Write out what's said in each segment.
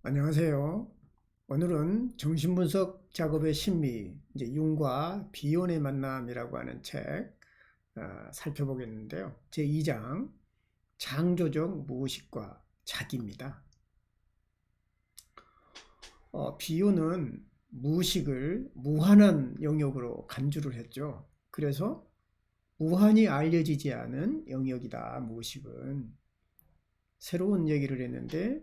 안녕하세요. 오늘은 정신분석 작업의 신미, 융과 비혼의 만남이라고 하는 책 살펴보겠는데요. 제2장 창조적 무의식과 자기입니다. 비혼은 무의식을 무한한 영역으로 간주를 했죠. 그래서 무한히 알려지지 않은 영역이다. 무의식은 새로운 얘기를 했는데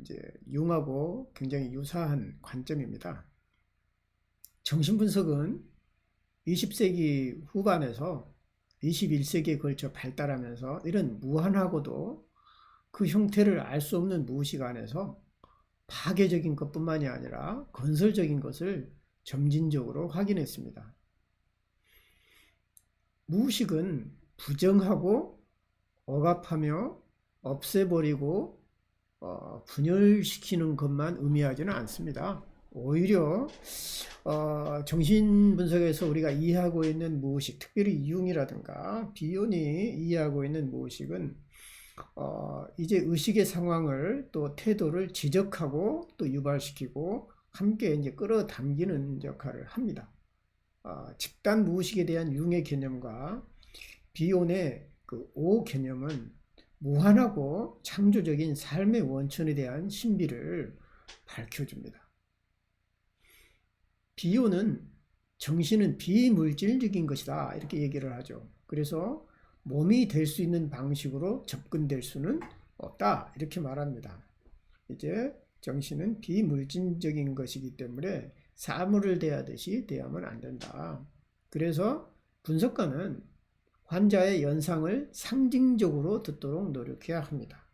이제 융하고 굉장히 유사한 관점입니다. 정신분석은 20세기 후반에서 21세기에 걸쳐 발달하면서 이런 무한하고도 그 형태를 알 수 없는 무의식 안에서 파괴적인 것뿐만이 아니라 건설적인 것을 점진적으로 확인했습니다. 무의식은 부정하고 억압하며 없애버리고 분열시키는 것만 의미하지는 않습니다. 오히려 정신분석에서 우리가 이해하고 있는 무의식, 특별히 융이라든가 비혼이 이해하고 있는 무의식은 이제 의식의 상황을 또 태도를 지적하고 또 유발시키고 함께 이제 끌어당기는 역할을 합니다. 집단 무의식에 대한 융의 개념과 비혼의 그 오 개념은 무한하고 창조적인 삶의 원천에 대한 신비를 밝혀줍니다. 비혼은 정신은 비물질적인 것이다 이렇게 얘기를 하죠. 그래서 몸이 될 수 있는 방식으로 접근될 수는 없다 이렇게 말합니다. 이제 정신은 비물질적인 것이기 때문에 사물을 대하듯이 대하면 안 된다. 그래서 분석가는 환자의 연상을 상징적으로 듣도록 노력해야 합니다.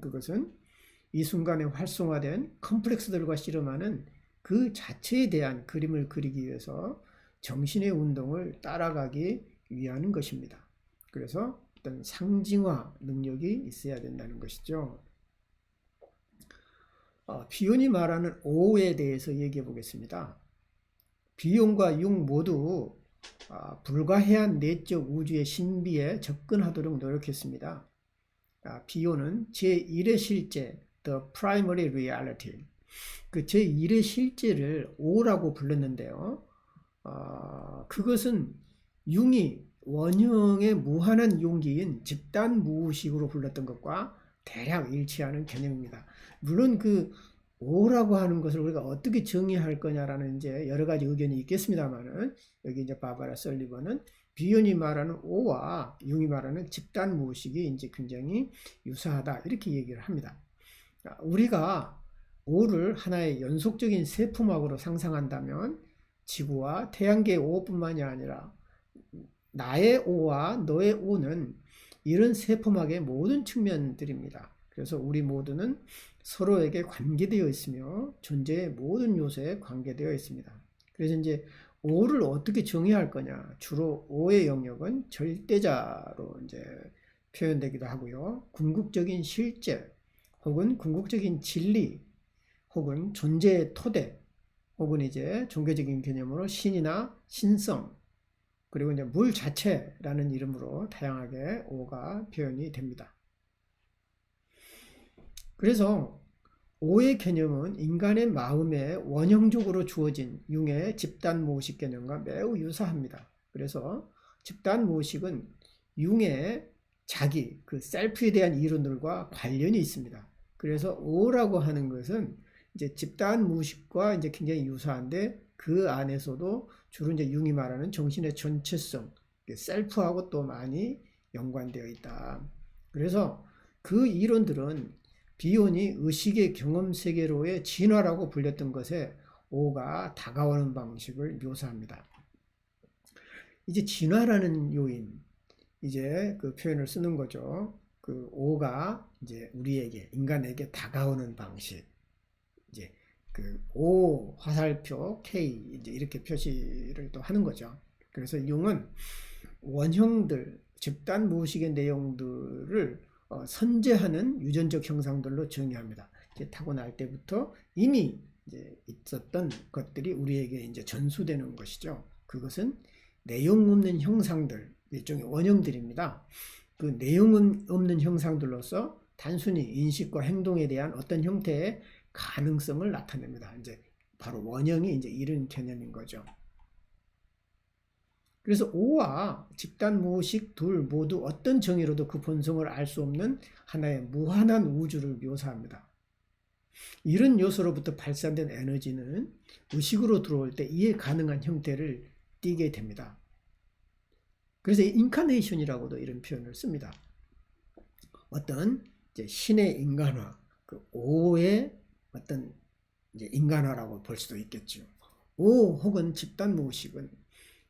그것은 이 순간에 활성화된 컴플렉스들과 씨름하는 그 자체에 대한 그림을 그리기 위해서 정신의 운동을 따라가기 위한 것입니다. 그래서 어떤 상징화 능력이 있어야 된다는 것이죠. 비혼이 말하는 오에 대해서 얘기해 보겠습니다. 비혼과 융 모두 불가해한 내적 우주의 신비에 접근하도록 노력했습니다. 비혼은 제1의 실제, The Primary Reality, 그 제1의 실제를 오라고 불렀는데요. 그것은 융이 원형의 무한한 용기인 집단 무의식으로 불렀던 것과 대략 일치하는 개념입니다. 물론 그 오라고 하는 것을 우리가 어떻게 정의할 거냐라는 이제 여러 가지 의견이 있겠습니다만은 여기 이제 바바라 설리번은 비혼이 말하는 오와 융이 말하는 집단 무의식이 이제 굉장히 유사하다 이렇게 얘기를 합니다. 우리가 오를 하나의 연속적인 세포막으로 상상한다면 지구와 태양계의 오뿐만이 아니라 나의 오와 너의 오는 이런 세포막의 모든 측면들입니다. 그래서 우리 모두는 서로에게 관계되어 있으며 존재의 모든 요소에 관계되어 있습니다. 그래서 이제 오를 어떻게 정의할 거냐? 주로 오의 영역은 절대자로 이제 표현되기도 하고요. 궁극적인 실제 혹은 궁극적인 진리 혹은 존재의 토대 혹은 이제 종교적인 개념으로 신이나 신성 그리고 이제 물 자체라는 이름으로 다양하게 오가 표현이 됩니다. 그래서 오의 개념은 인간의 마음에 원형적으로 주어진 융의 집단 무의식 개념과 매우 유사합니다. 그래서 집단 무의식은 융의 자기, 그 셀프에 대한 이론들과 관련이 있습니다. 그래서 오라고 하는 것은 이제 집단 무의식과 이제 굉장히 유사한데 그 안에서도 주로 이제 융이 말하는 정신의 전체성, 셀프하고 또 많이 연관되어 있다. 그래서 그 이론들은 비혼이 의식의 경험 세계로의 진화라고 불렸던 것에 오가 다가오는 방식을 묘사합니다. 이제 진화라는 요인, 이제 그 표현을 쓰는 거죠. 그 오가 이제 우리에게 인간에게 다가오는 방식, 이제 그 O 화살표 K 이제 이렇게 표시를 또 하는 거죠. 그래서 융은 원형들, 집단 무의식의 내용들을 선제하는 유전적 형상들로 정의합니다. 이제 타고날 때부터 이미 이제 있었던 것들이 우리에게 이제 전수되는 것이죠. 그것은 내용 없는 형상들, 일종의 원형들입니다. 그 내용 없는 형상들로서 단순히 인식과 행동에 대한 어떤 형태의 가능성을 나타냅니다. 이제 바로 원형이 이제 이런 개념인 거죠. 그래서 오와 집단 무의식 둘 모두 어떤 정의로도 그 본성을 알 수 없는 하나의 무한한 우주를 묘사합니다. 이런 요소로부터 발산된 에너지는 의식으로 들어올 때 이해 가능한 형태를 띠게 됩니다. 그래서 인카네이션이라고도 이런 표현을 씁니다. 어떤 이제 신의 인간화, 그 오의 어떤 이제 인간화라고 볼 수도 있겠죠. 오 혹은 집단 무의식은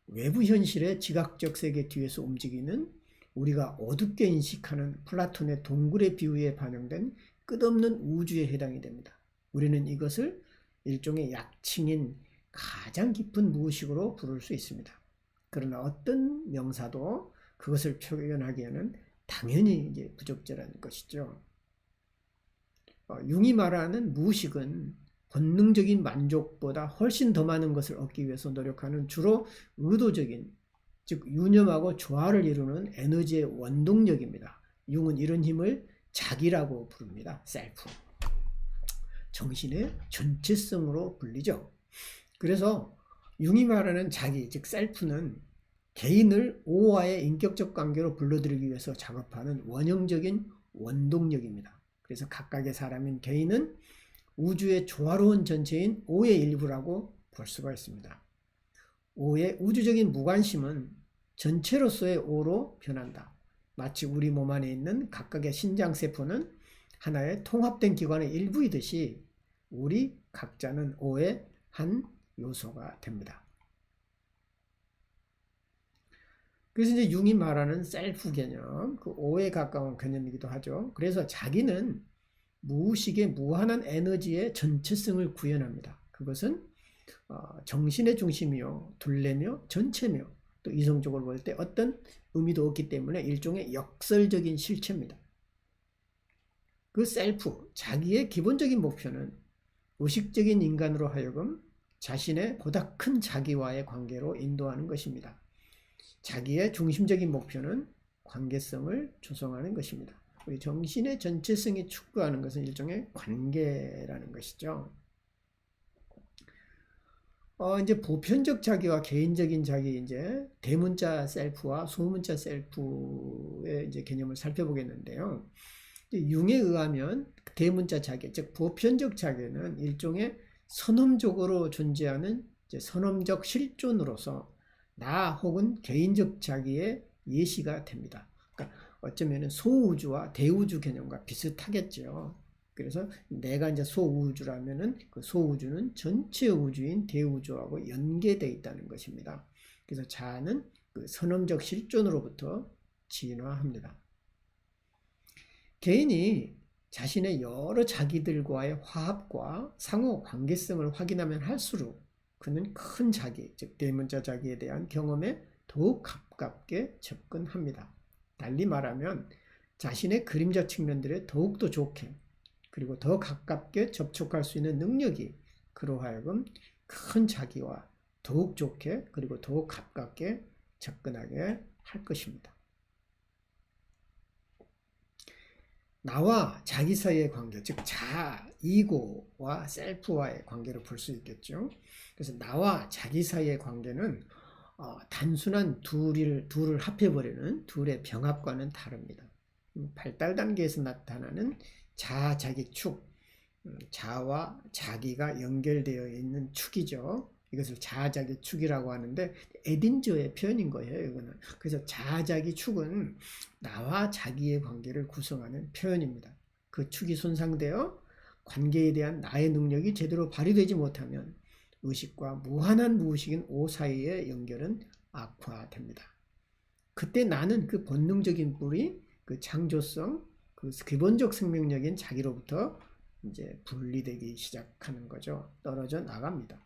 외부 현실의 지각적 세계 뒤에서 움직이는 우리가 어둡게 인식하는 플라톤의 동굴의 비유에 반영된 끝없는 우주에 해당이 됩니다. 우리는 이것을 일종의 약칭인 가장 깊은 무의식으로 부를 수 있습니다. 그러나 어떤 명사도 그것을 표현하기에는 당연히 이제 부적절한 것이죠. 융이 말하는 무의식은 본능적인 만족보다 훨씬 더 많은 것을 얻기 위해서 노력하는 주로 의도적인, 즉 유념하고 조화를 이루는 에너지의 원동력입니다. 융은 이런 힘을 자기라고 부릅니다. 셀프. 정신의 전체성으로 불리죠. 그래서 융이 말하는 자기, 즉 셀프는 개인을 오와의 인격적 관계로 불러들이기 위해서 작업하는 원형적인 원동력입니다. 그래서 각각의 사람인 개인은 우주의 조화로운 전체인 오의 일부라고 볼 수가 있습니다. 오의 우주적인 무관심은 전체로서의 오로 변한다. 마치 우리 몸 안에 있는 각각의 신장세포는 하나의 통합된 기관의 일부이듯이 우리 각자는 오의 한 요소가 됩니다. 그래서 이제 융이 말하는 셀프 개념, 그 오에 가까운 개념이기도 하죠. 그래서 자기는 무의식의 무한한 에너지의 전체성을 구현합니다. 그것은 정신의 중심이요, 둘레며 전체며 또 이성적으로 볼 때 어떤 의미도 없기 때문에 일종의 역설적인 실체입니다. 그 셀프, 자기의 기본적인 목표는 의식적인 인간으로 하여금 자신의 보다 큰 자기와의 관계로 인도하는 것입니다. 자기의 중심적인 목표는 관계성을 조성하는 것입니다. 우리 정신의 전체성이 추구하는 것은 일종의 관계라는 것이죠. 이제 보편적 자기와 개인적인 자기, 이제 대문자 셀프와 소문자 셀프의 이제 개념을 살펴보겠는데요. 융에 의하면 대문자 자기, 즉 보편적 자기는 일종의 선험적으로 존재하는 이제 선험적 실존으로서 나 혹은 개인적 자기의 예시가 됩니다. 그러니까 어쩌면 소우주와 대우주 개념과 비슷하겠죠. 그래서 내가 이제 소우주라면은 그 소우주는 전체 우주인 대우주하고 연계되어 있다는 것입니다. 그래서 자아는 그 선험적 실존으로부터 진화합니다. 개인이 자신의 여러 자기들과의 화합과 상호 관계성을 확인하면 할수록 그는 큰 자기, 즉 대문자 자기에 대한 경험에 더욱 가깝게 접근합니다. 달리 말하면 자신의 그림자 측면들에 더욱더 좋게 그리고 더 가깝게 접촉할 수 있는 능력이 그로 하여금 큰 자기와 더욱 좋게 그리고 더욱 가깝게 접근하게 할 것입니다. 나와 자기 사이의 관계, 즉 자, 이고와 셀프와의 관계를 볼 수 있겠죠. 그래서 나와 자기 사이의 관계는 단순한 둘을 합해버리는 둘의 병합과는 다릅니다. 발달 단계에서 나타나는 자, 자기 축, 자와 자기가 연결되어 있는 축이죠. 이것을 자자기 축이라고 하는데 에딘저의 표현인 거예요. 이거는. 그래서 자자기 축은 나와 자기의 관계를 구성하는 표현입니다. 그 축이 손상되어 관계에 대한 나의 능력이 제대로 발휘되지 못하면 의식과 무한한 무의식인 오 사이의 연결은 악화됩니다. 그때 나는 그 본능적인 뿌리, 그 창조성, 그 기본적 생명력인 자기로부터 이제 분리되기 시작하는 거죠. 떨어져 나갑니다.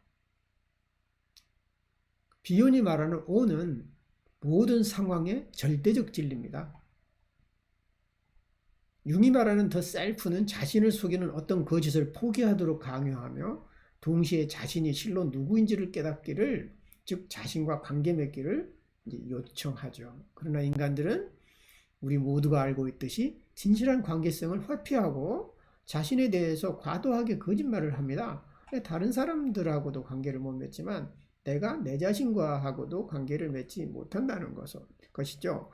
비욘이 말하는 오는 모든 상황의 절대적 진리입니다. 융이 말하는 더 셀프는 자신을 속이는 어떤 거짓을 포기하도록 강요하며 동시에 자신이 실로 누구인지를 깨닫기를, 즉 자신과 관계 맺기를 요청하죠. 그러나 인간들은 우리 모두가 알고 있듯이 진실한 관계성을 회피하고 자신에 대해서 과도하게 거짓말을 합니다. 다른 사람들하고도 관계를 못 맺지만 내가 내 자신과 하고도 관계를 맺지 못한다는 것이죠.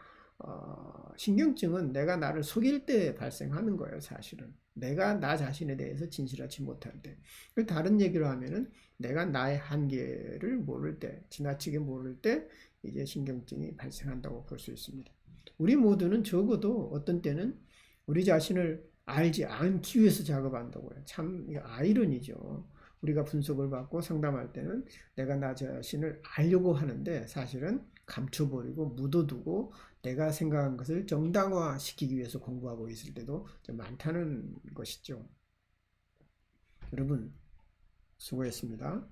신경증은 내가 나를 속일 때 발생하는 거예요, 사실은. 내가 나 자신에 대해서 진실하지 못할 때. 다른 얘기로 하면은 내가 나의 한계를 모를 때, 지나치게 모를 때 이제 신경증이 발생한다고 볼 수 있습니다. 우리 모두는 적어도 어떤 때는 우리 자신을 알지 않기 위해서 작업한다고요. 참 아이러니죠. 우리가 분석을 받고 상담할 때는 내가 나 자신을 알려고 하는데 사실은 감춰버리고 묻어두고 내가 생각한 것을 정당화시키기 위해서 공부하고 있을 때도 좀 많다는 것이죠. 여러분, 수고했습니다.